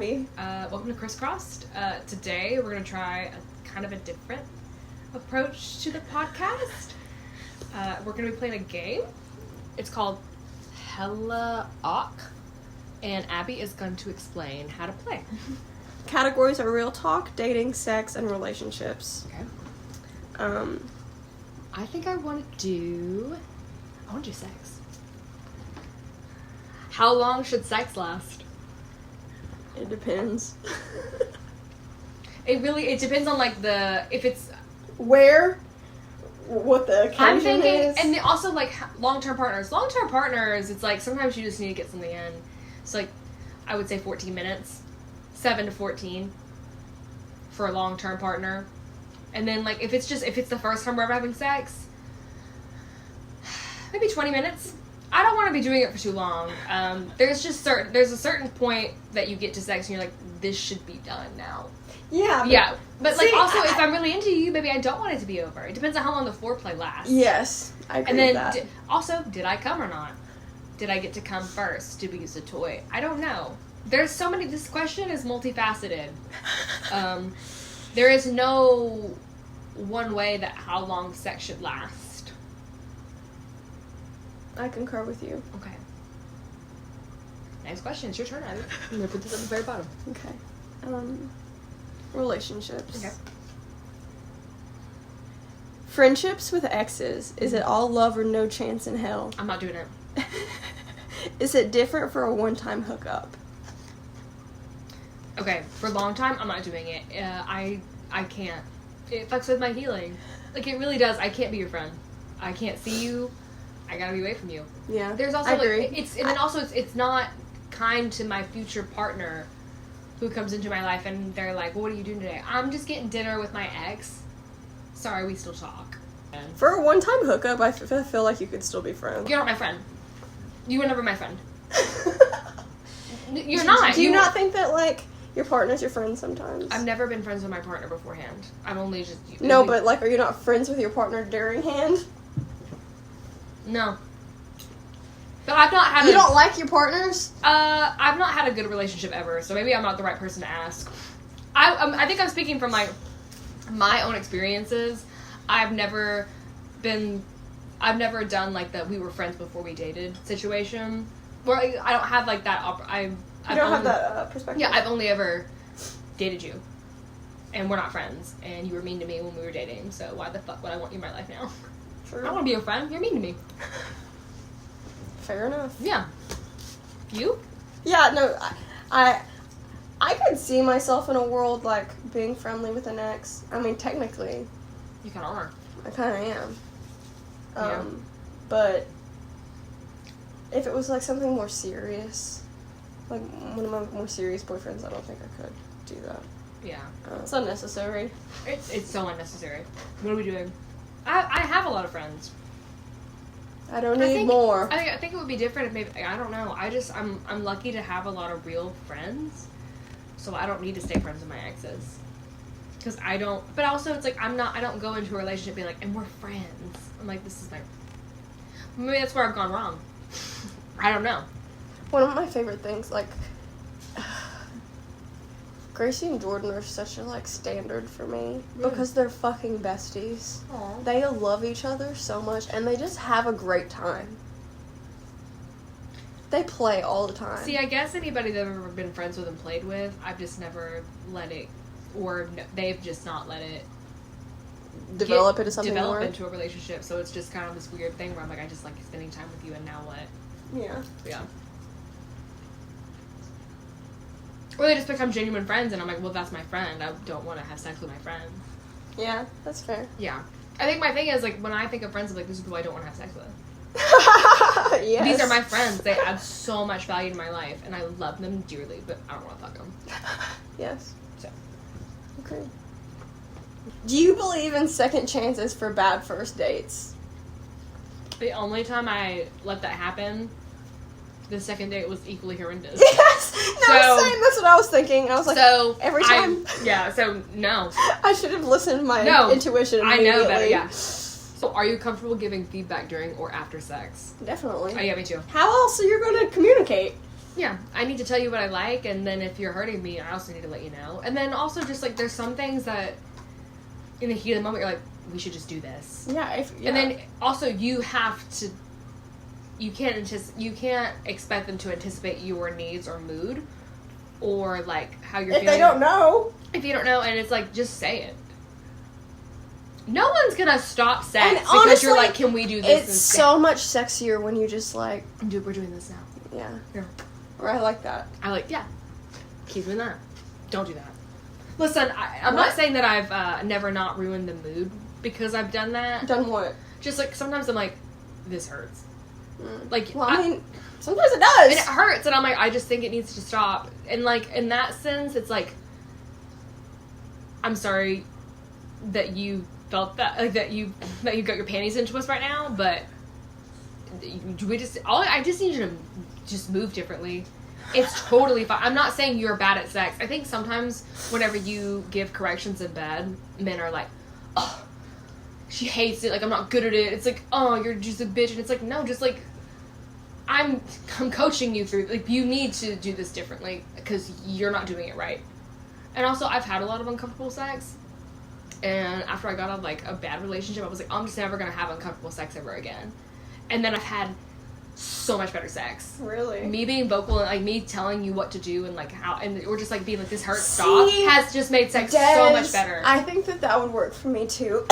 Abby. Welcome to Crisscrossed. Today we're going to try a different approach to the podcast. We're going to be playing a game. It's called Hella Awk, and Abby is going to explain how to play. Categories are real talk, dating, sex, and relationships. Okay. I think I want to do sex. How long should sex last? It depends. It depends on if it's where, what the occasion I'm thinking, is. and also long-term partners. Long-term partners, it's sometimes you just need to get something in. So I would say 14 minutes, 7 to 14 for a long-term partner. And then if it's the first time we're ever having sex, maybe 20 minutes. I don't want to be doing it for too long. There's a certain point that you get to sex and you're like, this should be done now. Yeah. But if I'm really into you, maybe I don't want it to be over. It depends on how long the foreplay lasts. Yes, I agree with that. And then, did I come or not? Did I get to come first? Did we use a toy? I don't know. There's so many. This question is multifaceted. There is no one way that how long sex should last. I concur with you. Okay. Next question. It's your turn, Abby. I'm going to put this at the very bottom. Okay. Relationships. Okay. Friendships with exes. Is it all love or no chance in hell? I'm not doing it. Is it different for a one-time hookup? Okay. For a long time, I'm not doing it. I can't. It fucks with my healing. It really does. I can't be your friend. I can't see you. I gotta be away from you. Yeah. There's also I agree. It's not kind to my future partner who comes into my life and they're like, well, what are you doing today? I'm just getting dinner with my ex. Sorry, we still talk. For a one-time hookup, I feel like you could still be friends. You're not my friend. You were never my friend. You're not. Do you not think that your partner's your friend sometimes? I've never been friends with my partner beforehand. I'm only just... No, but are you not friends with your partner during hand? No. But I've not had You don't like your partners? I've not had a good relationship ever, so maybe I'm not the right person to ask. I think I'm speaking from my own experiences. I've never done the we were friends before we dated situation. Where I don't have that You don't have that perspective? Yeah, I've only ever dated you. And we're not friends. And you were mean to me when we were dating, so why the fuck would I want you in my life now? True. I don't want to be your friend. You're mean to me. Fair enough. Yeah. You? Yeah, no, I could see myself in a world being friendly with an ex. I mean, technically. You kind of are. I kind of am. Yeah. But if it was something more serious, one of my more serious boyfriends, I don't think I could do that. Yeah. It's unnecessary. It's so unnecessary. What are we doing? I have a lot of friends. I don't need more. I think it would be different if maybe, I don't know. I'm lucky to have a lot of real friends, so I don't need to stay friends with my exes. Because I don't, but also it's I don't go into a relationship being and we're friends. I'm this is maybe that's where I've gone wrong. I don't know. One of my favorite things, Gracie and Jordan are such a standard for me because they're fucking besties. Aww. They love each other so much and they just have a great time. They play all the time. See, I guess anybody that I've ever been friends with and played with, I've just never let it, or they've just not let it develop into something more. Develop into a relationship. So it's just kind of this weird thing where I'm I just like spending time with you, and now what? Yeah. Yeah. Or they just become genuine friends, and I'm well, that's my friend. I don't want to have sex with my friend. Yeah, that's fair. Yeah. I think my thing is, when I think of friends, I'm this is who I don't want to have sex with. Yes. These are my friends. They add so much value to my life, and I love them dearly, but I don't want to fuck them. Yes. So. Okay. Do you believe in second chances for bad first dates? The only time I let that happen, the second date was equally horrendous. Yes! No, same. That's what I was thinking. I was so every time. So no. I should have listened to my intuition I immediately. know better, yeah. So are you comfortable giving feedback during or after sex? Definitely. Oh, yeah, me too. How else are you going to communicate? Yeah, I need to tell you what I like, and then if you're hurting me, I also need to let you know. And then also just, like, there's some things that in the heat of the moment, you're like, we should just do this. Yeah. And then also you have to, you can't expect them to anticipate your needs or mood or, like, how you're if feeling. they don't know. If you don't know, and it's like, just say it. No one's gonna stop sex And because honestly, you're like, can we do this It's instead? so much sexier when you just like, Dude, we're doing this now. yeah. Yeah. Or I like that. I like, yeah. Keep doing that. Don't do that. Listen, I'm What? not saying that I've never not ruined the mood because I've done that. Done what? Just like, sometimes I'm like, this hurts. Like, well, I mean, sometimes it does. and it hurts, and I'm like, I just think it needs to stop. And like, in that sense, it's like, I'm sorry that you felt that, like, that you got your panties into us right now, but I just need you to just move differently. It's totally fine. I'm not saying you're bad at sex. I think sometimes whenever you give corrections in bed, men are like, oh, she hates it, like, I'm not good at it. It's like, oh, you're just a bitch. And it's like, no, just like, I'm coaching you through, like, you need to do this differently because you're not doing it right. And also, I've had a lot of uncomfortable sex, and after I got out of, like, a bad relationship, I was like, I'm just never gonna have uncomfortable sex ever again. And then I've had so much better sex. Really? Me being vocal and, like, me telling you what to do and, like, how, and or just, like, being like, this hurts, stop, has just made sex so much better. I think that would work for me, too.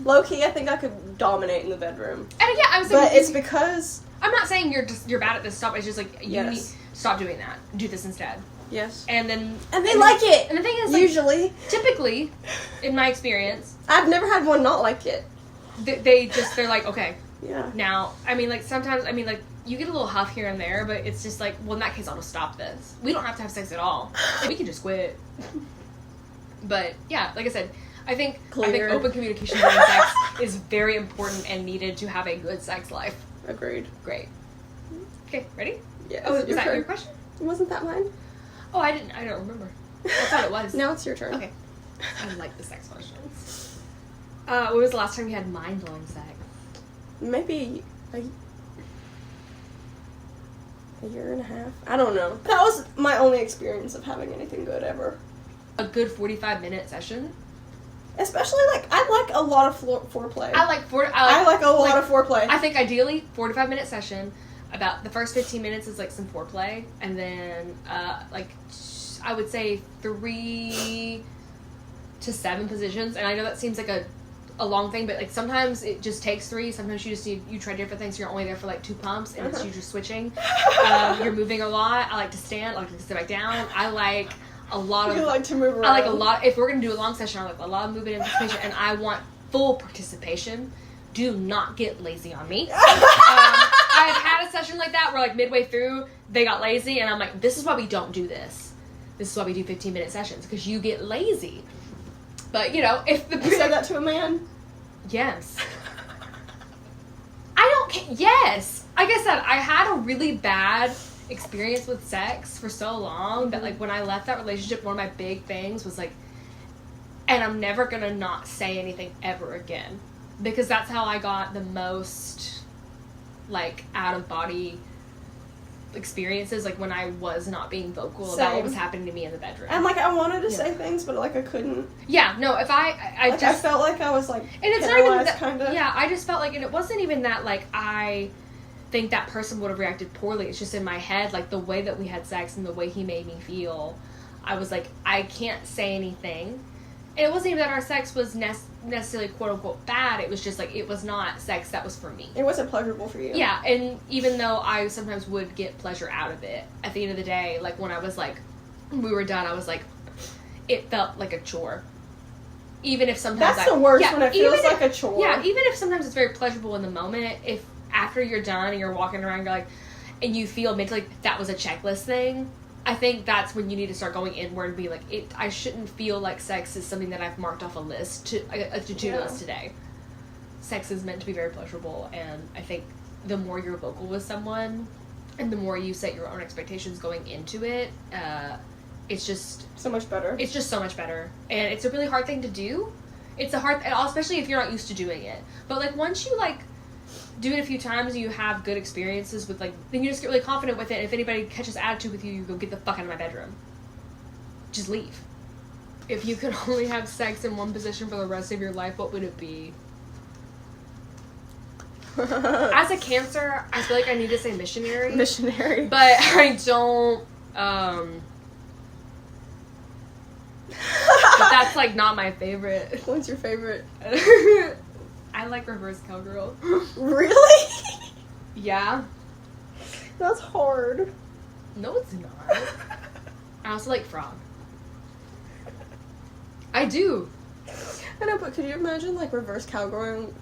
Low-key, I think I could dominate in the bedroom. And yeah, I was like, but it's because... I'm not saying you're bad at this stuff, it's just, like, you Yes. need, stop doing that. Do this instead. Yes. And then... And they like it! And the thing is, like, usually. typically, in my experience... I've never had one not like it. They're like, okay. Yeah. Now, I mean, like, sometimes, I mean, like, you get a little huff here and there, but it's just like, well, in that case, I'll just stop this. We don't have to have sex at all. We can just quit. But, yeah, like I said, I think open communication during sex is very important and needed to have a good sex life. Agreed. Great. Okay, ready? Yes. Oh, was that turn. your question? Wasn't that mine? Oh, I don't remember. I thought it was. Now it's your turn. Okay. I like the sex questions. When was the last time you had mind-blowing sex? Maybe a year and a half. I don't know. That was my only experience of having anything good ever. A good 45-minute session? Especially, like, I like a lot of foreplay. I like a lot of foreplay. I think ideally 45-minute session. About the first 15 minutes is like some foreplay, and then like I would say 3 to 7 positions. And I know that seems like a long thing, but like sometimes it just takes 3. Sometimes you try different things. So you're only there for like 2 pumps, and it's you just switching. You're moving a lot. I like to stand. I like to sit back down. I like a lot of. You like to move around. I like a lot. If we're gonna do a long session, I like a lot of movement and participation, and I want full participation. Do not get lazy on me. I've had a session like that where, like, midway through they got lazy, and I'm like, this is why we don't do this. This is why we do 15-minute sessions, because you get lazy. But, you know, if the... You said that to a man? Yes. I don't care. Yes. Like I said, I had a really bad experience with sex for so long that, like, when I left that relationship, one of my big things was, like, and I'm never gonna not say anything ever again. Because that's how I got the most, like, out-of-body experiences, like, when I was not being vocal about what was happening to me in the bedroom. And, like, I wanted to say things, but, like, I couldn't. Yeah, no, if I just... I felt like I was, like, and it's not even that, kinda. Yeah, I just felt like, and it wasn't even that, like, I think that person would have reacted poorly. It's just in my head, like, the way that we had sex and the way he made me feel, I was like, I can't say anything. And it wasn't even that our sex was necessarily quote-unquote bad. It was just, like, it was not sex that was for me. It wasn't pleasurable for you. Yeah, and even though I sometimes would get pleasure out of it, at the end of the day, like, when I was, like, we were done, I was like, it felt like a chore. Even if sometimes That's the worst, when it feels like a chore. Yeah, even if sometimes it's very pleasurable in the moment, if after you're done and you're walking around, you're like, and you feel mentally like that was a checklist thing, I think that's when you need to start going inward and be like, I shouldn't feel like sex is something that I've marked off a list, a to-do list today. Sex is meant to be very pleasurable, and I think the more you're vocal with someone, and the more you set your own expectations going into it, it's just... so much better. It's just so much better. And it's a really hard thing to do. It's a hard... especially if you're not used to doing it. But, like, once you, like, do it a few times and you have good experiences with, like, then you just get really confident with it. If anybody catches attitude with you, you go, get the fuck out of my bedroom. Just leave. If you could only have sex in one position for the rest of your life, what would it be? As a Cancer, I feel like I need to say missionary. Missionary. But I don't, but that's, like, not my favorite. What's your favorite? I like reverse cowgirl. Really? Yeah. That's hard. No, it's not. I also like frog. I do. I know, but could you imagine, like, reverse cowgirling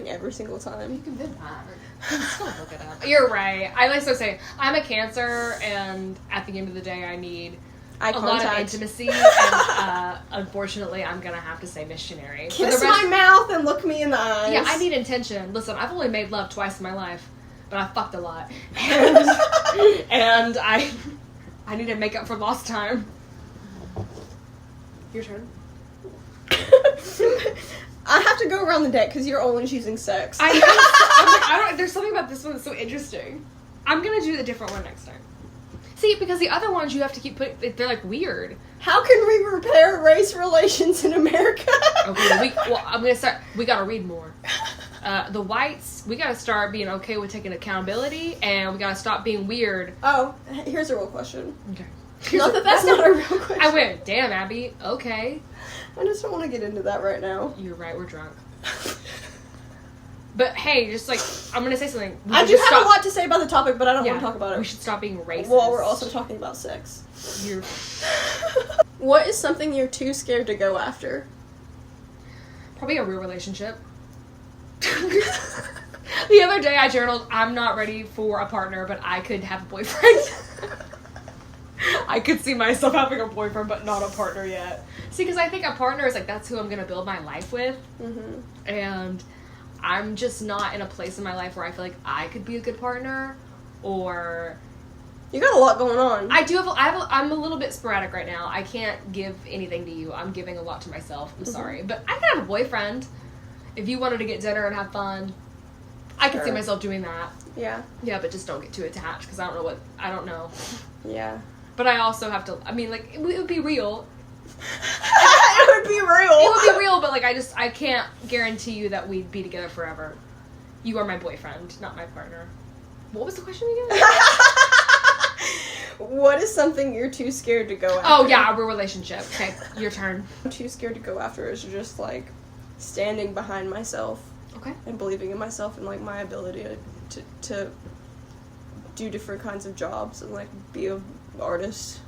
every single time? You can do that. Just don't look it up. You're right. I like to say, I'm a Cancer, and at the end of the day, I need Eye a lot of contact. intimacy, and unfortunately, I'm gonna have to say missionary. Kiss my mouth and look me in the eyes. Yeah, I need intention. Listen, I've only made love twice in my life, but I fucked a lot, and I need to make up for lost time. Your turn. I have to go around the deck because you're only choosing sex. I know. I'm like, there's something about this one that's so interesting. I'm gonna do the different one next time. See, because the other ones you have to keep putting, they're like weird. How can we repair race relations in America? Okay, I'm gonna start. We gotta read more. The whites, we gotta start being okay with taking accountability, and we gotta stop being weird. Oh, here's a real question. Okay. Not that that's not a real question. I went, damn, Abby. Okay. I just don't want to get into that right now. You're right. We're drunk. But hey, just like, I'm gonna say something. I do have a lot to say about the topic, but I don't want to talk about it. We should stop being racist. While we're also talking about sex. You're... What is something you're too scared to go after? Probably a real relationship. The other day I journaled, I'm not ready for a partner, but I could have a boyfriend. I could see myself having a boyfriend, but not a partner yet. See, because I think a partner is like, that's who I'm going to build my life with. Mm-hmm. And I'm just not in a place in my life where I feel like I could be a good partner, or... You got a lot going on. I do have, I'm a little bit sporadic right now. I can't give anything to you. I'm giving a lot to myself. I'm sorry. But I could have a boyfriend. If you wanted to get dinner and have fun, I could see myself doing that. Yeah. Yeah, but just don't get too attached, because I don't know. Yeah. But I also have to, I mean, like, it would be real. It would be real. It would be real, but, like, I can't guarantee you that we'd be together forever. You are my boyfriend, not my partner. What was the question again? What is something you're too scared to go after? Oh, yeah, a relationship. Okay, your turn. I'm too scared to go after is just, like, standing behind myself. Okay. And believing in myself and, like, my ability to do different kinds of jobs and, like, be an artist.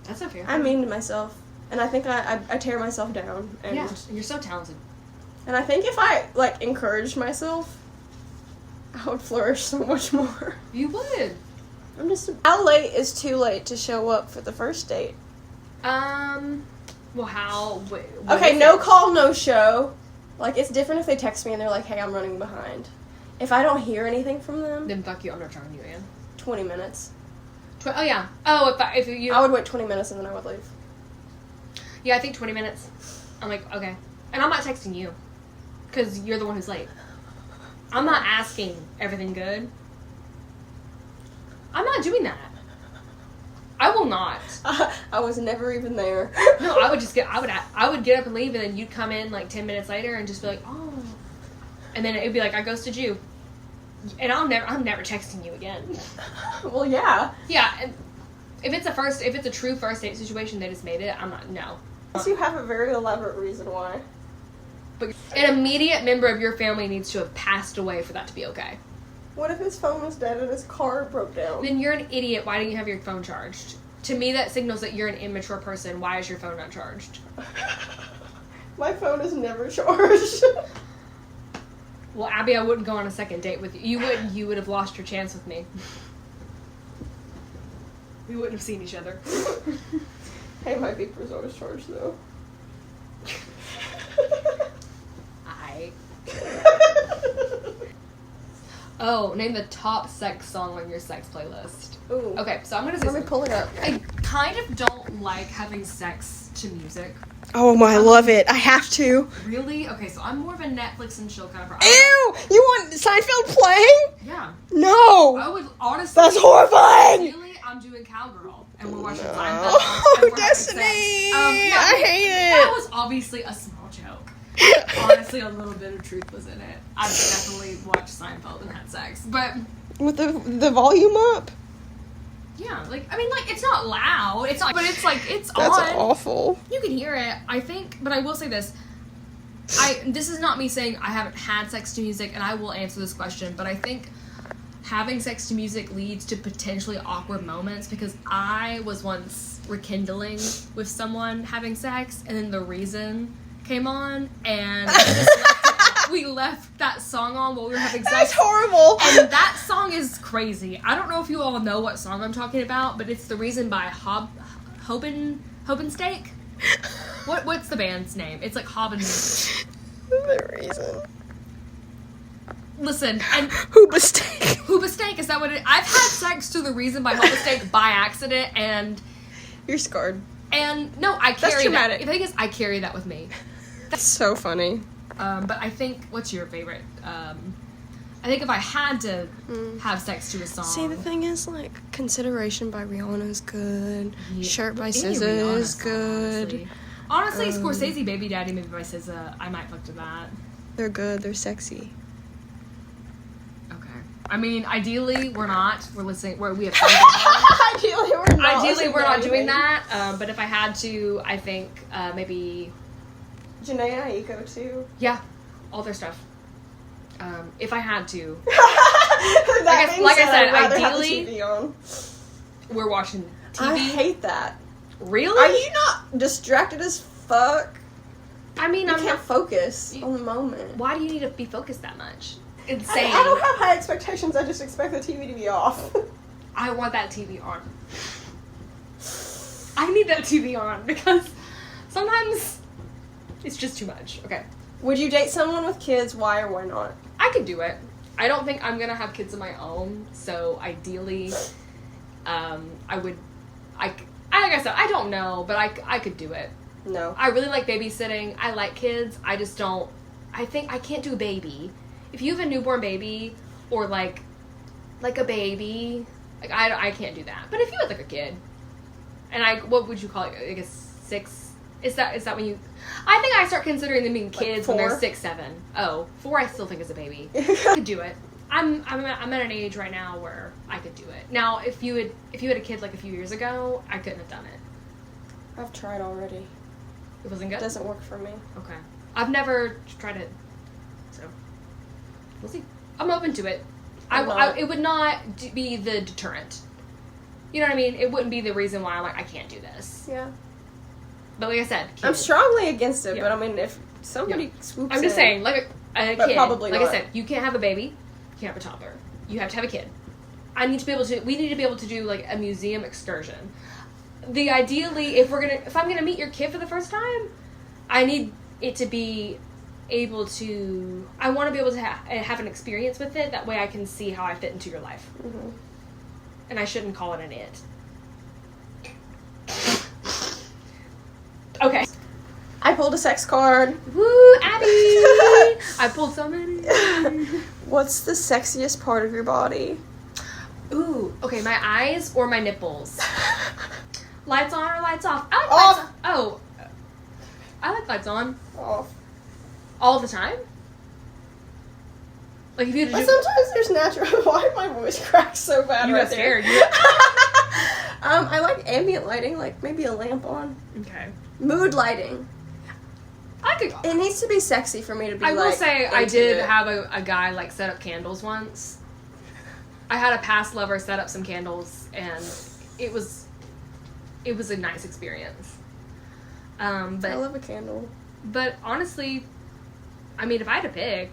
That's not fair. I'm mean to myself. And I think I tear myself down. And, yeah, you're so talented. And I think if I, like, encouraged myself, I would flourish so much more. You would. I'm just... How late is too late to show up for the first date? Well, how... Okay, no call, no show. Like, it's different if they text me and they're like, hey, I'm running behind. If I don't hear anything from them... Then fuck you, I'm not talking to you again. 20 minutes. Oh, yeah. Oh, if you... I would wait 20 minutes and then I would leave. Yeah, I think 20 minutes. I'm like, okay. And I'm not texting you. Because you're the one who's late. I'm not asking everything good. I'm not doing that. I will not. I was never even there. No, I would just I would get up and leave, and then you'd come in like 10 minutes later and just be like, oh. And then it'd be like, I ghosted you. And I'm never texting you again. Well, yeah. Yeah, and if it's a true first date situation, they just made it, I'm not, no. Unless you have a very elaborate reason why. But an immediate member of your family needs to have passed away for that to be okay. What if his phone was dead and his car broke down? Then you're an idiot. Why didn't you have your phone charged? To me, that signals that you're an immature person. Why is your phone not charged? My phone is never charged. Well, Abby, I wouldn't go on a second date with you. You would have lost your chance with me. We wouldn't have seen each other. Hey, my beeper's always charged, though. Oh, name the top sex song on your sex playlist. Ooh. Okay, so I'm gonna say Let me pull it up. I kind of don't like having sex to music. Oh my, I love it. I have to. Really? Okay, so I'm more of a Netflix and chill kind of person. Ew! You want Seinfeld playing? Yeah. No! I would honestly. That's horrifying! Really, I'm doing Cowgirl, and we're watching No. Seinfeld. and we're having Destiny! sex. I hate it. That was obviously a small joke. Honestly, a little bit of truth was in it. I've definitely watched Seinfeld and had sex, but With the volume up? yeah, like I mean, like it's not loud. It's not, but it's like it's That's on. awful. You can hear it. I think, but I will say this. This is not me saying I haven't had sex to music, and I will answer this question, but I think having sex to music leads to potentially awkward moments because I was once rekindling with someone having sex, and then The Reason came on, and we left that song on while we were having sex. That's horrible. And that song is crazy. I don't know if you all know what song I'm talking about, but it's The Reason by Hobensteak. What's the band's name? It's like Hoben. The Reason. Listen, and Hoobasteak. is that what it? I've had sex to The Reason by Hobensteak by accident, and You're scarred. no, I carry that. traumatic. The thing is, I carry that with me. That's so funny. But I think, what's your favorite? I think if I had to have sex to a song, See, the thing is, like, Consideration by Rihanna is good. Yeah. Shirt by Any SZA Rihanna is song, good. Honestly, Scorsese, Baby Daddy, maybe by SZA, I might fuck to that. They're good. They're sexy. Okay. I mean, ideally, we're not. We're listening. We have. Ideally, we're not. Ideally, we're not doing that. But if I had to, I think maybe. Janae Aiko too. Yeah, all their stuff. If I had to, That like I said, I'd rather have the ideally- TV on. we're watching TV. I hate that. Really? Are you not distracted as fuck? I mean, You I'm can't not. focus on the moment. Why do you need to be focused that much? Insane. I don't have high expectations. I just expect the TV to be off. I want that TV on. I need that TV on because sometimes it's just too much. Okay. Would you date someone with kids? Why or why not? I could do it. I don't think I'm gonna have kids of my own, so ideally, I would. Like I said, I don't know, but I could do it. No. I really like babysitting. I like kids. I just don't. I think I can't do a baby. If you have a newborn baby or like a baby, like I can't do that. But if you had like a kid, and what would you call it? I guess 6. Is that when you? I think I start considering them being kids when they're 4? 6, 7. Oh, 4 I still think is a baby. I could do it. I'm at an age right now where I could do it. Now, if you had a kid like a few years ago, I couldn't have done it. I've tried already. It wasn't It good. doesn't work for me. Okay. I've never tried it, so we'll see. I'm open to it. It would not be the deterrent. You know what I mean? It wouldn't be the reason why I'm like, I can't do this. Yeah. But like I said, I'm strongly against it, Yeah. but I mean, if somebody swoops I'm just in, saying, like a But kid. probably like not. I said, you can't have a baby. You can't have a toddler. You have to have a kid. We need to be able to do like a museum excursion. Ideally, if I'm gonna meet your kid for the first time, I need it to be able to. I want to be able to have an experience with it. That way, I can see how I fit into your life. Mm-hmm. And I shouldn't call it an it. Okay. I pulled a sex card. Woo, Abby! I pulled so many. What's the sexiest part of your body? Ooh, okay, my eyes or my nipples? Lights on or lights off? I like Off. lights on. Oh. I like lights on. Off. All the time? Like if you had to But do... sometimes there's natural. Why did my voice crack so bad You right got there? scared. I like ambient lighting, like maybe a lamp on. Okay. Mood lighting. I could... It needs to be sexy for me to be I will like, say I into did it. have a guy like set up candles once. I had a past lover set up some candles and it was a nice experience. I But love a candle. honestly, I mean if I had to pick,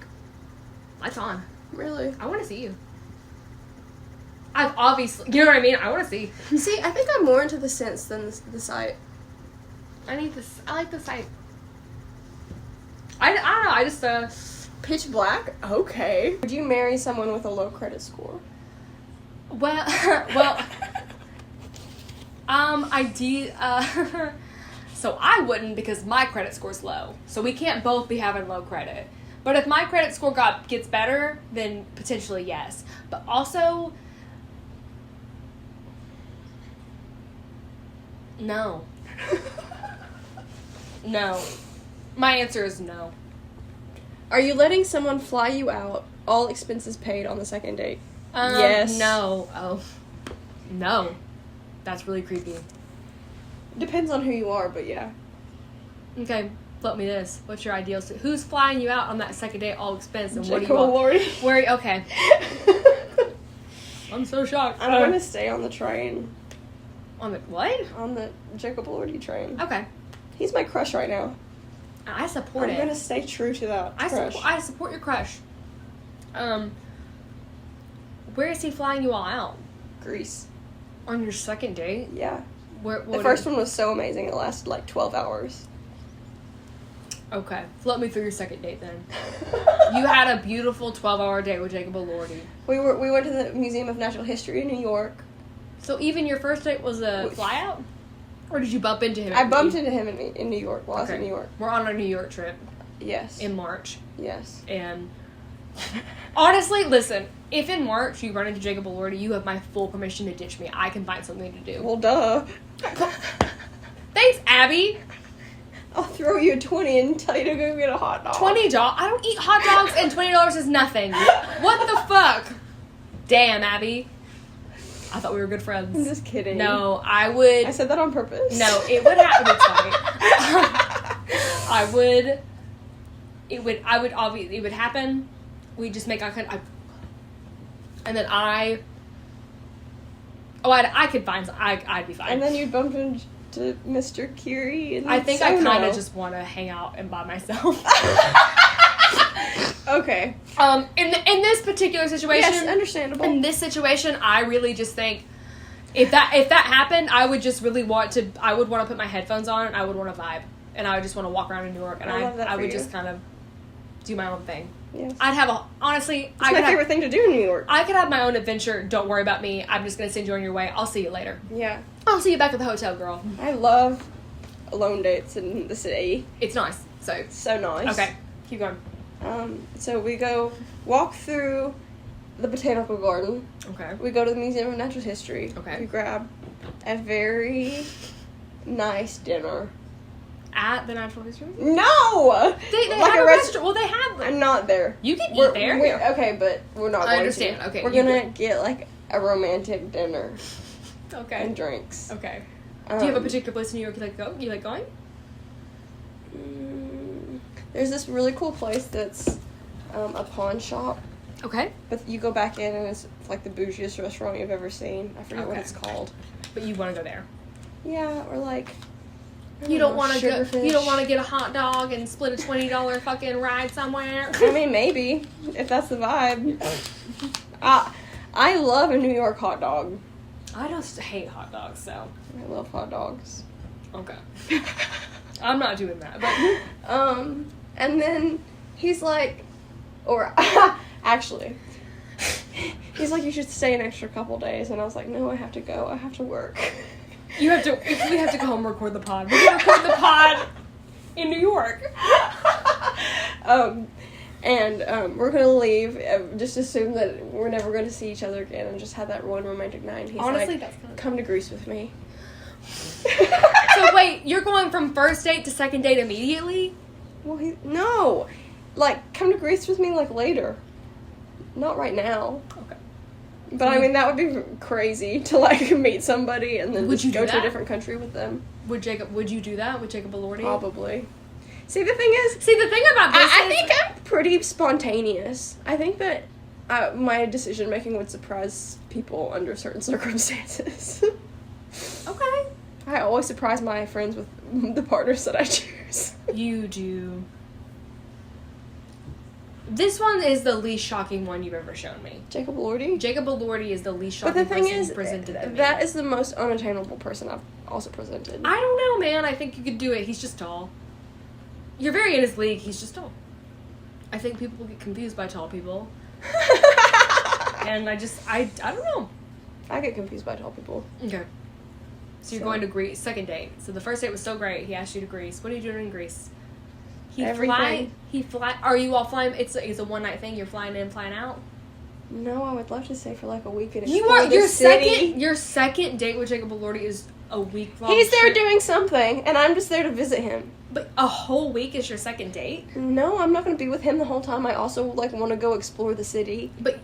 lights on. Really? I want to see you. I've obviously, you know what I mean? I want to see. See, I think I'm more into the sense than the sight. I need this. I like the sight. I don't know. I just Pitch black? Okay. Would you marry someone with a low credit score? well I do. So I wouldn't because my credit score's low. So we can't both be having low credit. But if my credit score gets better, then potentially yes. But also, no. No. My answer is no. Are you letting someone fly you out, all expenses paid, on the second date? Yes. No. Oh. No. That's really creepy. Depends on who you are, but yeah. Okay, flip me this. What's your ideal? Who's flying you out on that second date, all expense, and what do you Jacob want? Elordi. Where? Okay. I'm so shocked. I'm going to stay on the train. On the what? On the Jacob Elordi train. Okay. He's my crush right now. I support it. I'm going to stay true to that crush. I support your crush. Where is he flying you all out? Greece. On your second date? Yeah. What the first one was so amazing. It lasted like 12 hours. Okay. Float me through your second date then. You had a beautiful 12-hour date with Jacob Elordi. We went to the Museum of Natural History in New York. So even your first date was a fly out? Or did you bump into him? I bumped into him in New York while I was in New York. We're on our New York trip. Yes. In March. Yes. And honestly, listen, if in March you run into Jacob Elordi, you have my full permission to ditch me. I can find something to do. Well, duh. Thanks, Abby. I'll throw you a 20 and tell you to go get a hot dog. $20? I don't eat hot dogs, and $20 is nothing. What the fuck? Damn, Abby. I thought we were good friends. I'm just kidding. No, I would... I said that on purpose. No, it would happen. It's funny. I would... It would obviously... It would happen. We just make... And then I... Oh, I could find... I'd be fine. And then you'd bump into Mr. Curie. And I think I kind of just want to hang out and by myself. Okay. In this particular situation... Yes, understandable. In this situation, I really just think... If that happened, I would just really want to... I would want to put my headphones on and I would want to vibe. And I would just want to walk around in New York. And I would just kind of do my own thing. Yes. I'd have honestly... It's my favorite thing to do in New York. I could have my own adventure. Don't worry about me. I'm just going to send you on your way. I'll see you later. Yeah. I'll see you back at the hotel, girl. I love alone dates in the city. It's nice. So nice. Okay. Keep going. So we go walk through the botanical garden. Okay. We go to the Museum of Natural History. Okay. We grab a very nice dinner. At the Natural History? No! They like have a restaurant. Well, they have... I'm not there. You can eat there. Okay, but we're not going to. I understand. Okay. We're going to get, like, a romantic dinner. Okay. And drinks. Okay. Do you have a particular place in New York you like going? There's this really cool place that's a pawn shop. Okay. But you go back in and it's like the bougiest restaurant you've ever seen. I forget what it's called. But you want to go there? Yeah, or like... You don't want to get a hot dog and split a $20 fucking ride somewhere? I mean, maybe. If that's the vibe. I love a New York hot dog. I just hate hot dogs, so... I love hot dogs. Okay. I'm not doing that, but... And then he's like... Or... Actually... He's like, you should stay an extra couple days. And I was like, no, I have to go. I have to work. We have to go home and record the pod. We're going to record the pod in New York. We're going to leave. Just assume that we're never going to see each other again and just have that one romantic night. He's honestly, like, that's kind of... come to Greece with me. So wait, you're going from first date to second date immediately? Well, no. Like, come to Greece with me, like, later. Not right now. Okay. But, I mean, that would be crazy to, like, meet somebody and then just go to a different country with them. Would you do that with Jacob Elordi? Probably. See, the thing about this I think I'm pretty spontaneous. I think that my decision-making would surprise people under certain circumstances. Okay. I always surprise my friends with the partners that I choose. You do. This one is the least shocking one you've ever shown me. Jacob Elordi? Jacob Elordi is the least shocking person you presented to me. That is the most unattainable person I've also presented. I don't know, man. I think you could do it. He's just tall. You're very in his league. He's just tall. I think people get confused by tall people. And I don't know. I get confused by tall people. Okay. So you're going to Greece, second date. So the first date was so great. He asked you to Greece. What are you doing in Greece? Everything. Are you all flying? It's a one night thing. You're flying in, flying out. No, I would love to stay for like a week and explore the city. Your second date with Jacob Elordi is a week long. He's there doing something, and I'm just there to visit him. But a whole week is your second date? No, I'm not going to be with him the whole time. I also like want to go explore the city. But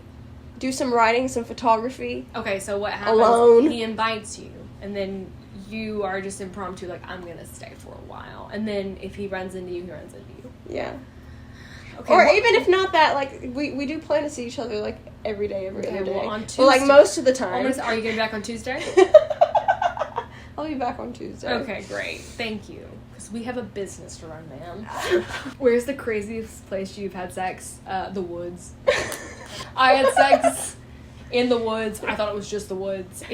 do some writing, some photography. Okay, so what happens? Alone. He invites you, and then you are just impromptu, like, I'm going to stay for a while. And then if he runs into you, he runs into you. Yeah. Okay, or even if not that, like, we do plan to see each other, like, every day, every other day. Well, on Tuesday. Well, like, most of the time. Are you going to be back on Tuesday? I'll be back on Tuesday. Okay, great. Thank you. Because we have a business to run, man. Where's the craziest place you've had sex? The woods. I had sex in the woods. I thought it was just the woods.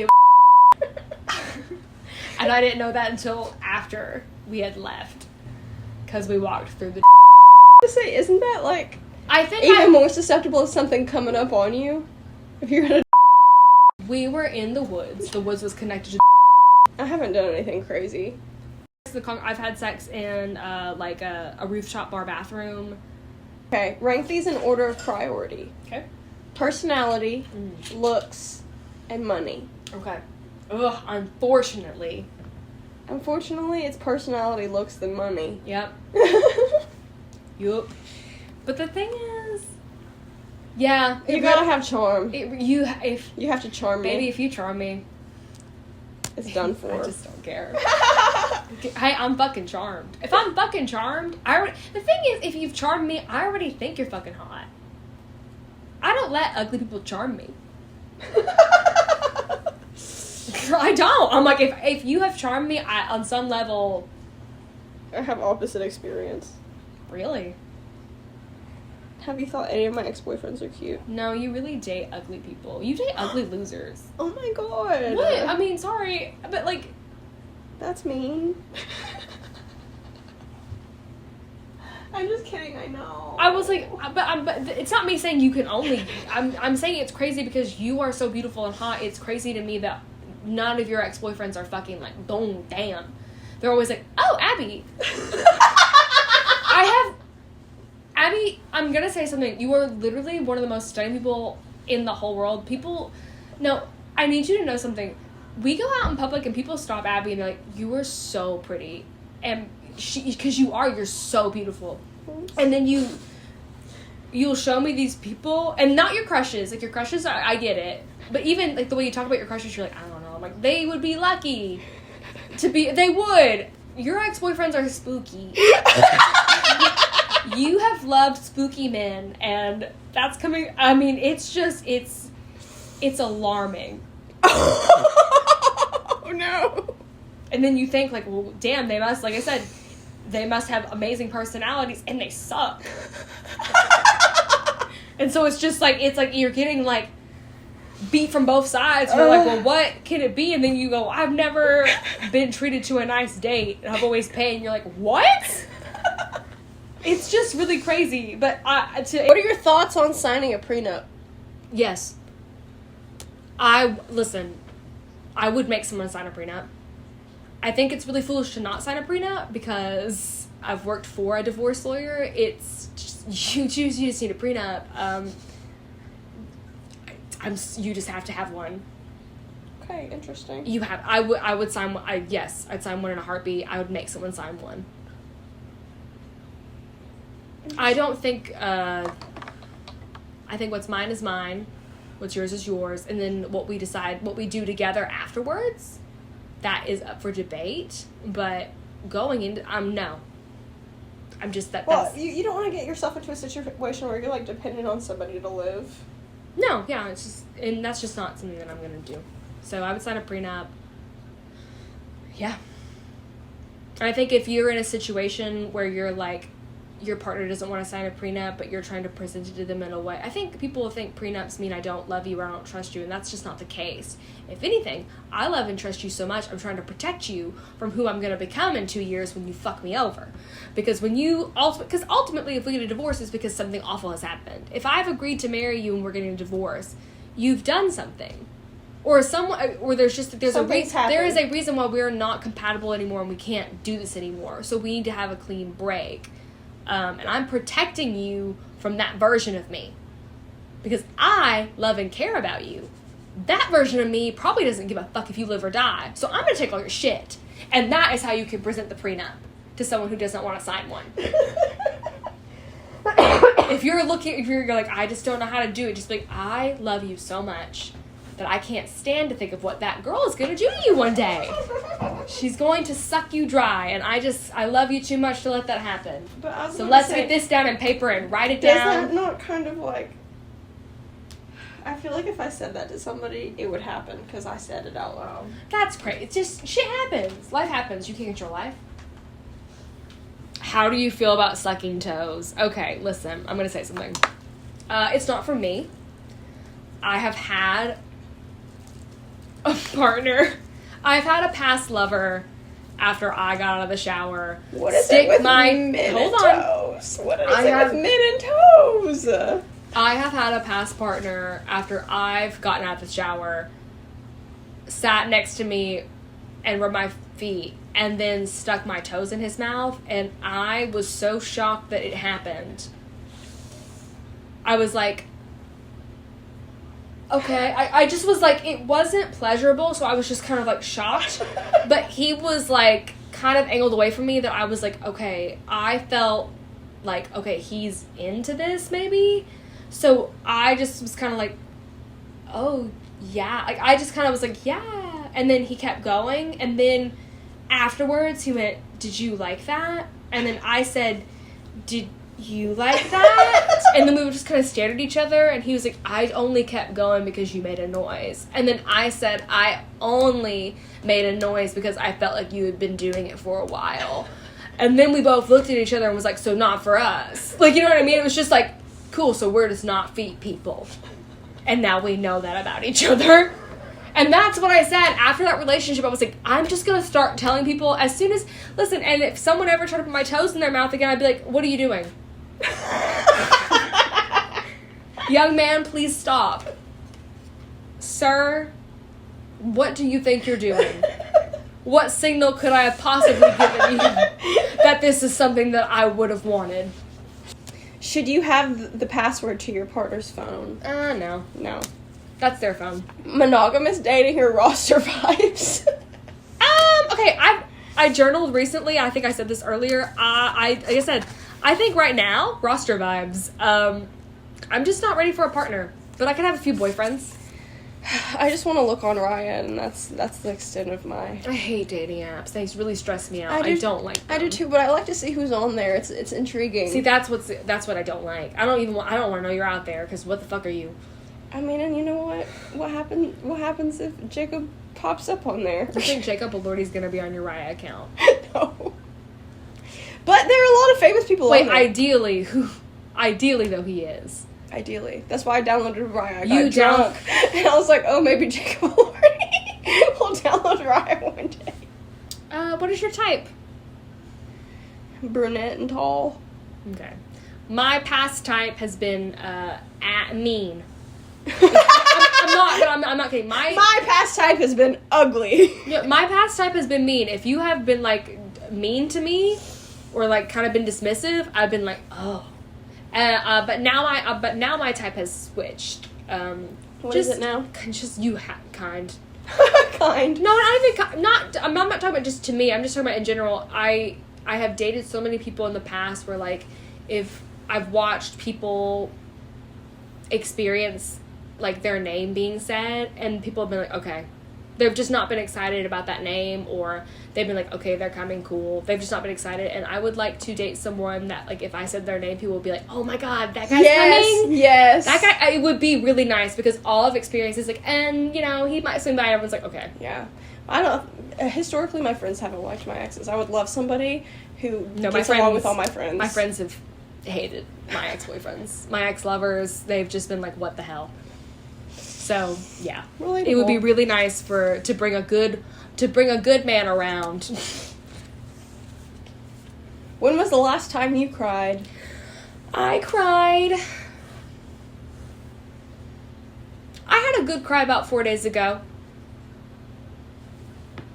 And I didn't know that until after we had left. Because we walked through the say, isn't that, like, I think even more susceptible to something coming up on you? If you're in a We were in the woods. The woods was connected to I haven't done anything crazy. I've had sex in, like, a rooftop bar bathroom. Okay, rank these in order of priority. Okay. Personality, looks, and money. Okay. Ugh, unfortunately. Unfortunately, it's personality, looks, than money. Yep. Yup. But the thing is, yeah, you gotta have charm. You have to charm me. Baby, if you charm me, it's done for. I just don't care. Hey, I'm fucking charmed. If I'm fucking charmed, the thing is, if you've charmed me, I already think you're fucking hot. I don't let ugly people charm me. I don't. I'm like, if you have charmed me, on some level, I have opposite experience. Really? Have you thought any of my ex-boyfriends are cute? No, you really date ugly people. You date ugly losers. Oh my god. What? I mean, sorry, but like... That's mean. I'm just kidding, I know. I was like, but it's not me saying you can only... I'm saying it's crazy because you are so beautiful and hot. It's crazy to me that none of your ex-boyfriends are fucking like, boom, damn. They're always like, oh, Abby. Abby, I'm gonna say something. You are literally one of the most stunning people in the whole world. No, I need you to know something. We go out in public and people stop Abby and they're like, you are so pretty. And because you're so beautiful. And then you'll show me these people, and not your crushes. Like, your crushes, I get it. But even, like, the way you talk about your crushes, you're like, I don't know. I'm like, they would be lucky they would. Your ex-boyfriends are spooky. You have loved spooky men, and that's coming... I mean, it's alarming. Oh, no. And then you think, like, well, damn, they must have amazing personalities, and they suck. And so it's like you're getting, like, beat from both sides. You're like, well, what can it be? And then you go, I've never been treated to a nice date, and I've always paid. And you're like, what? It's just really crazy. But what are your thoughts on signing a prenup? Yes. Listen, I would make someone sign a prenup. I think it's really foolish to not sign a prenup because I've worked for a divorce lawyer. It's just, you just need a prenup. You just have to have one. Okay, interesting. I would sign one. I'd sign one in a heartbeat. I would make someone sign one. I don't think, I think what's mine is mine, what's yours is yours, and then what we do together afterwards, that is up for debate, but going into, no. I'm just that. Well, you don't want to get yourself into a situation where you're, like, dependent on somebody to live. No, yeah, it's just, and that's just not something that I'm gonna do. So I would sign a prenup. Yeah. I think if you're in a situation where you're like, your partner doesn't want to sign a prenup, but you're trying to present it to them in a way. I think people think prenups mean I don't love you or I don't trust you, and that's just not the case. If anything, I love and trust you so much, I'm trying to protect you from who I'm going to become in 2 years when you fuck me over. Because ultimately, if we get a divorce, it's because something awful has happened. If I've agreed to marry you and we're getting a divorce, you've done something. or there's there is a reason why we're not compatible anymore and we can't do this anymore. So we need to have a clean break. And I'm protecting you from that version of me because I love and care about you. That version of me probably doesn't give a fuck if you live or die. So I'm going to take all your shit. And that is how you can present the prenup to someone who doesn't want to sign one. If you're like, I just don't know how to do it, just be like, I love you so much that I can't stand to think of what that girl is going to do to you one day. She's going to suck you dry, and I love you too much to let that happen. So let's get this down in paper and write it down. Does that not kind of like... I feel like if I said that to somebody, it would happen because I said it out loud. That's great. It's just, shit happens. Life happens. You can't control life. How do you feel about sucking toes? Okay, listen, I'm going to say something. It's not for me. I have had a partner. I've had a past lover after I got out of the shower. What is it with men and toes? What is it with men and toes? I have had a past partner after I've gotten out of the shower, sat next to me and rubbed my feet, and then stuck my toes in his mouth, and I was so shocked that it happened. I was like, okay. I just was like, it wasn't pleasurable, so I was just kind of like shocked. But he was like kind of angled away from me that I was like, okay, I felt like, okay, he's into this maybe. So I just was kind of like, oh, yeah. Like, I just kind of was like, yeah. And then he kept going. And then afterwards, he went, did you like that? And then I said, did you like that? And then we just kind of stared at each other. And he was like, I only kept going because you made a noise. And then I said, I only made a noise because I felt like you had been doing it for a while. And then we both looked at each other and was like, so not for us. Like, you know what I mean? It was just like, cool, so we're just not feet people. And now we know that about each other. And that's what I said after that relationship. I was like, I'm just going to start telling people as soon as... Listen, and if someone ever tried to put my toes in their mouth again, I'd be like, what are you doing? Young man, please stop. Sir, what do you think you're doing? What signal could I have possibly given you that this is something that I would have wanted? Should you have the password to your partner's phone? No. No. That's their phone. Monogamous dating or roster vibes? Okay, I journaled recently. I think I said this earlier. Like I said, I think right now, roster vibes. I'm just not ready for a partner. But I can have a few boyfriends. I just want to look on Raya, and that's the extent of my... I hate dating apps. They really stress me out. I don't like them. I do too, but I like to see who's on there. It's intriguing. See, that's what I don't like. I don't want to know you're out there, because what the fuck are you? I mean, and you know what? What happens if Jacob pops up on there? I think Jacob Elordi's going to be on your Raya account. No. But there are a lot of famous people on there. Ideally, though, he is. Ideally. That's why I downloaded Raya. I got drunk. And I was like, oh, maybe Jacob Elordi will download Raya one day. What is your type? Brunette and tall. Okay. My past type has been mean. I'm not kidding. My past type has been ugly. Yeah, my past type has been mean. If you have been like mean to me or like kind of been dismissive, I've been like, oh. But now my type has switched. What is it now? Just you kind. Kind. No, not even I'm not talking about just to me. I'm just talking about in general. I have dated so many people in the past where like if I've watched people experience like their name being said and people have been like, okay, they've just not been excited about that name, or they've been like, okay, they're coming cool. They've just not been excited, and I would like to date someone that like if I said their name, people would be like, oh my god, that guy's coming. Yes. That guy. It would be really nice because all I've experienced is like, and you know, he might swing by. And everyone's like, okay. Yeah. I don't. Historically, my friends haven't liked my exes. I would love somebody who gets along with all my friends. My friends have hated my ex-boyfriends. My ex-lovers, they've just been like, what the hell? So, yeah. Relatable. It would be really nice to bring a good man around. When was the last time you cried? I cried. I had a good cry about 4 days ago.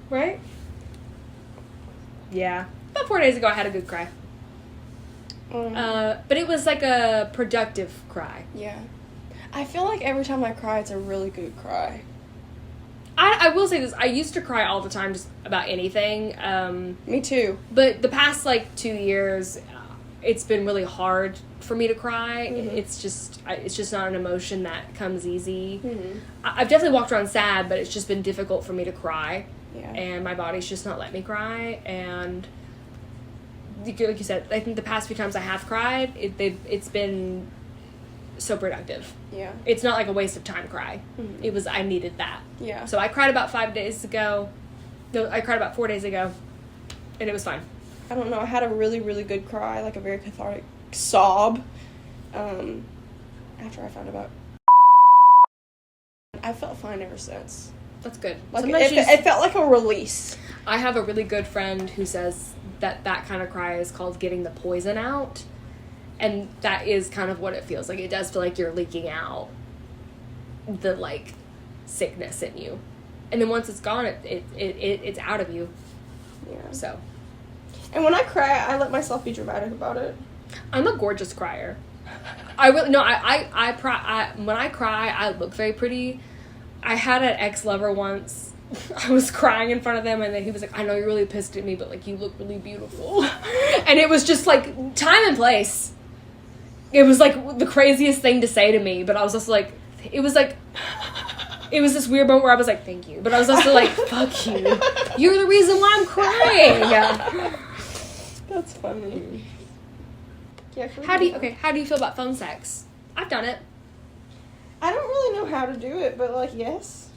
Right? Yeah. About 4 days ago, I had a good cry. But it was like a productive cry. Yeah. I feel like every time I cry, it's a really good cry. I will say this. I used to cry all the time just about anything. Me too. But the past, 2 years, it's been really hard for me to cry. Mm-hmm. It's just not an emotion that comes easy. Mm-hmm. I've definitely walked around sad, but it's just been difficult for me to cry. Yeah. And my body's just not let me cry. And like you said, I think the past few times I have cried, it's been so productive. Yeah. It's not like a waste of time cry. Mm-hmm. It was, I needed that. Yeah. So I cried about 5 days ago. No, I cried about 4 days ago. And it was fine. I don't know. I had a really, really good cry, like a very cathartic sob. After I found out. I felt fine ever since. That's good. Like it felt like a release. I have a really good friend who says that kind of cry is called getting the poison out. And that is kind of what it feels like. It does feel like you're leaking out the, sickness in you. And then once it's gone, it's out of you. Yeah. So. And when I cry, I let myself be dramatic about it. I'm a gorgeous crier. I really, no, when I cry, I look very pretty. I had an ex-lover once. I was crying in front of them, and then he was like, I know you're really pissed at me, but, you look really beautiful. And it was just, time and place. It was, the craziest thing to say to me, but I was just it was, it was this weird moment where I was like, thank you. But I was also like, fuck you. You're the reason why I'm crying. That's funny. Yeah, How do you feel about phone sex? I've done it. I don't really know how to do it, but, yes.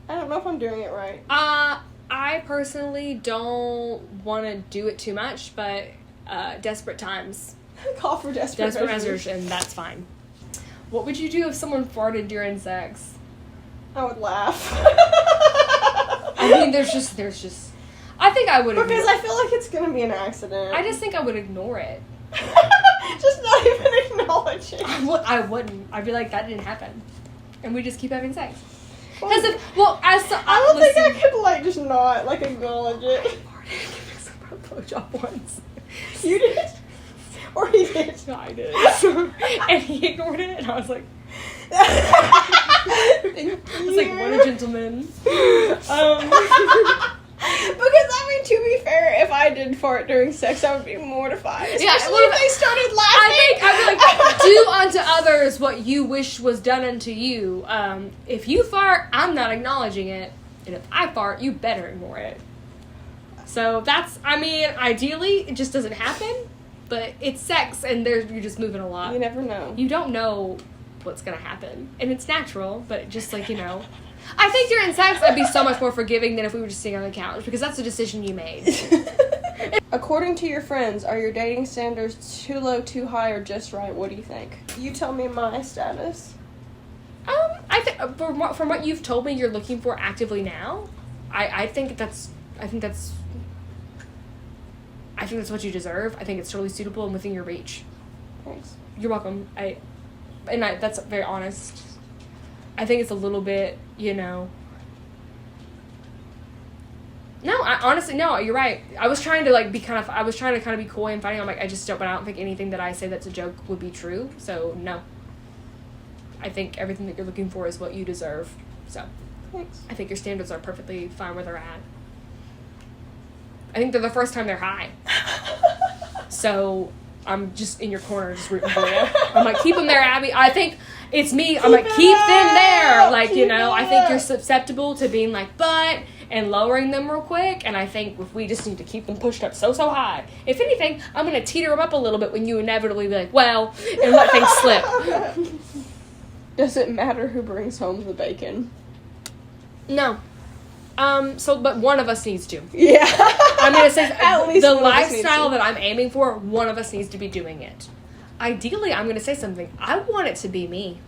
I don't know if I'm doing it right. I personally don't want to do it too much, but desperate times. Call for desperate measures, and that's fine. What would you do if someone farted during sex? I would laugh. I mean, there's just. I think I would. Because I feel like it's gonna be an accident. I just think I would ignore it. Just not even acknowledge it. I wouldn't. I'd be like, that didn't happen, and we just keep having sex. Well, Because I don't think I could just not acknowledge it. I farted a blowjob once. You did, or he did? No, I did. And he ignored it, and I was like. Thank I was like, what a gentleman. Because, to be fair, if I did fart during sex, I would be mortified. Especially if they started laughing. I'd be do unto others what you wish was done unto you. If you fart, I'm not acknowledging it. And if I fart, you better ignore it. So that's, ideally, it just doesn't happen. But it's sex, and you're just moving a lot. You never know. You don't know what's going to happen. And it's natural, but just I think during sex, I'd be so much more forgiving than if we were just sitting on the couch, because that's a decision you made. According to your friends, are your dating standards too low, too high, or just right? What do you think? You tell me my status. I think from what you've told me you're looking for actively now, I think that's what you deserve. I think it's totally suitable and within your reach. Thanks. You're welcome. That's very honest. I think it's a little bit, No, honestly, no, you're right. I was trying to be kind of be coy and funny. I'm like, I just don't, but I don't think anything that I say that's a joke would be true. So no. I think everything that you're looking for is what you deserve. So thanks. I think your standards are perfectly fine where they're at. I think they're the first time they're high. So I'm just in your corner, just rooting for you. I'm like, keep them there, Abby. I think it's me. I'm like, keep them there. I think you're susceptible to being but and lowering them real quick. And I think if we just need to keep them pushed up so high. If anything, I'm going to teeter them up a little bit when you inevitably be like, well, and let things slip. Does it matter who brings home the bacon? No. But one of us needs to. Yeah. I'm going to say, at least the lifestyle that I'm aiming for, one of us needs to be doing it. Ideally, I'm going to say something. I want it to be me.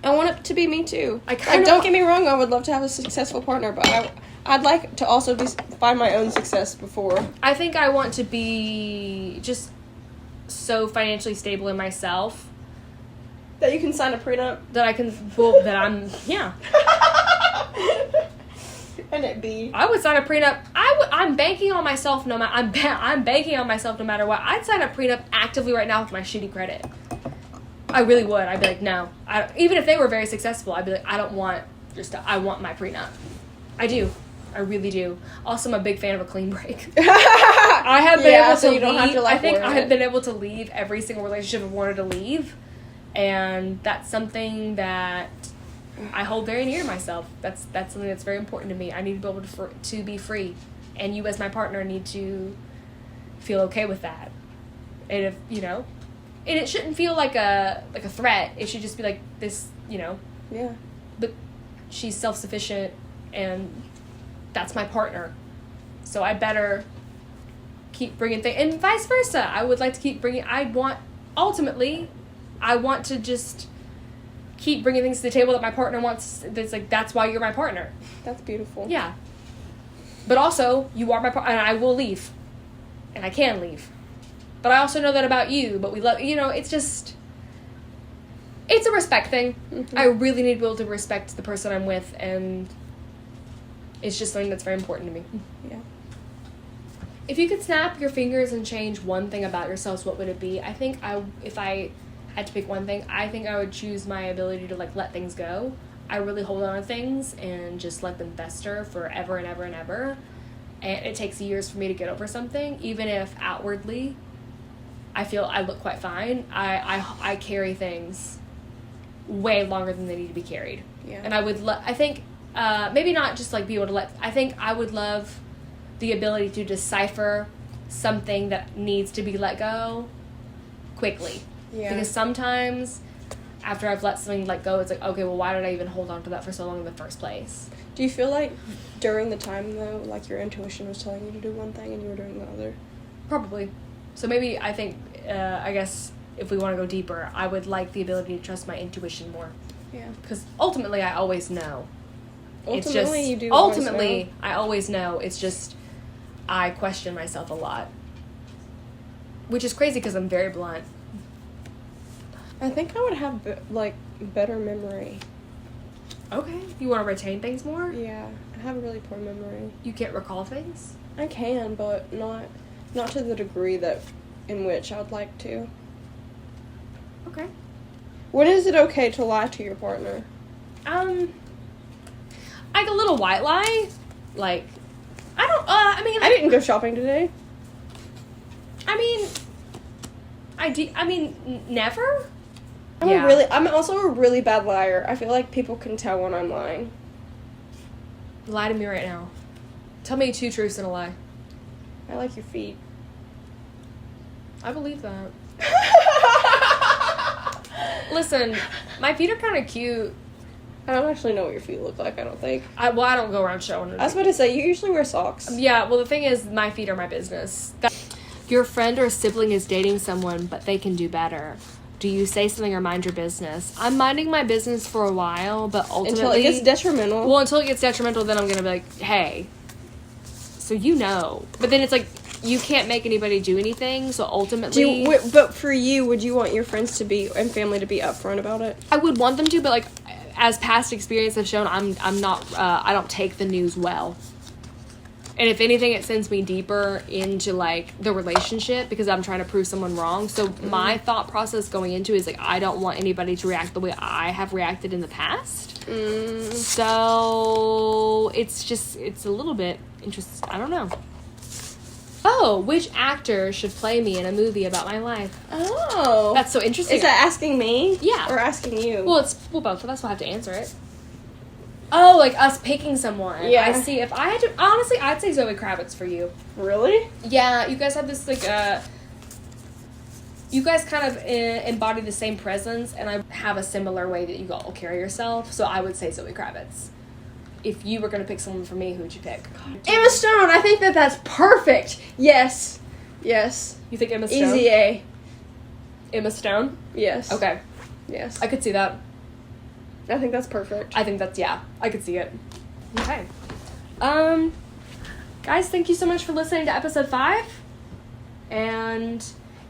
I want it to be me too. Don't get me wrong, I would love to have a successful partner, but I'd like to also find my own success before. I think I want to be just so financially stable in myself. That you can sign a prenup? That I can, yeah. And it be. I would sign a prenup. I'm banking on myself no matter. I'm banking on myself no matter what. I'd sign a prenup actively right now with my shitty credit. I really would. I'd be like, no. Even if they were very successful, I'd be like, I don't want your stuff. I want my prenup. I do. I really do. Also, I'm a big fan of a clean break. I have been able to you don't leave. have to, like, I think worry I have it. been able to leave every single relationship I've wanted to leave, and that's something that I hold very near to myself. That's something that's very important to me. I need to be able to be free, and you as my partner need to feel okay with that. And if and it shouldn't feel like a threat. It should just be like this, Yeah. But she's self-sufficient, and that's my partner, so I better keep bringing things, and vice versa. I would like to keep bringing. I want to just keep bringing things to the table that my partner wants. That's why you're my partner. That's beautiful. Yeah. But also, you are my partner, and I will leave, and I can leave. But I also know that about you. But we love. It's just. It's a respect thing. Mm-hmm. I really need to be able to respect the person I'm with, and it's just something that's very important to me. Yeah. If you could snap your fingers and change one thing about yourselves, what would it be? I think if I had to pick one thing, I think I would choose my ability to let things go. I really hold on to things and just let them fester forever and ever and ever. And it takes years for me to get over something, even if outwardly I feel I look quite fine. I carry things way longer than they need to be carried. Yeah. And I would I think maybe not just be able to I think I would love the ability to decipher something that needs to be let go quickly. Yeah. Because sometimes after I've let something let go, it's okay, well, why did I even hold on to that for so long in the first place? Do you feel like during the time, though, your intuition was telling you to do one thing and you were doing the other? Probably. So maybe I think, I guess, if we want to go deeper, I would like the ability to trust my intuition more. Yeah. Because ultimately, I always know. Ultimately, you do Ultimately, always know. I always know. It's just, I question myself a lot. Which is crazy because I'm very blunt. I think I would have, better memory. Okay. You want to retain things more? Yeah. I have a really poor memory. You can't recall things? I can, but not to the degree in which I would like to. Okay. When is it okay to lie to your partner? Like a little white lie. I didn't go shopping today. Never? I'm also a really bad liar. I feel like people can tell when I'm lying. Lie to me right now. Tell me 2 truths and a lie. I like your feet. I believe that. Listen, my feet are kind of cute. I don't actually know what your feet look like, I don't think. I don't go around showing them. I was about to say, you usually wear socks. Yeah, well, the thing is, my feet are my business. Your friend or sibling is dating someone, but they can do better. Do you say something or mind your business? I'm minding my business for a while, but ultimately... Until it gets detrimental. Well, until it gets detrimental, then I'm going to be like, hey, so But then it's you can't make anybody do anything, so ultimately... But for you, would you want your friends and family to be upfront about it? I would want them to, but as past experience have shown, I'm not, I don't take the news well. And if anything, it sends me deeper into the relationship because I'm trying to prove someone wrong. So my thought process going into it is I don't want anybody to react the way I have reacted in the past. So it's a little bit interesting. I don't know. Oh, which actor should play me in a movie about my life? Oh. That's so interesting. Is that asking me? Yeah. Or asking you? Well, it's both, so that's why I have to answer it. Oh, us picking someone. Yeah. I see. If I had to, honestly, I'd say Zoe Kravitz for you. Really? Yeah, you guys have this, you guys kind of embody the same presence, and I have a similar way that you all carry yourself, so I would say Zoe Kravitz. If you were going to pick someone for me, who would you pick? Emma Stone. I think that's perfect. Yes. Yes. You think Emma Stone? Easy A. Emma Stone? Yes. Okay. Yes. I could see that. I think that's perfect. I think that's, yeah. I could see it. Okay. Guys, thank you so much for listening to episode 5. And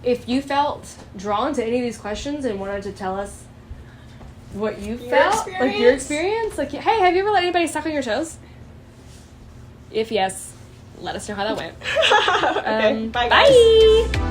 if you felt drawn to any of these questions and wanted to tell us what you felt, your experience, hey, have you ever let anybody suck on your toes? If yes, let us know how that went. Okay, bye, guys. Bye!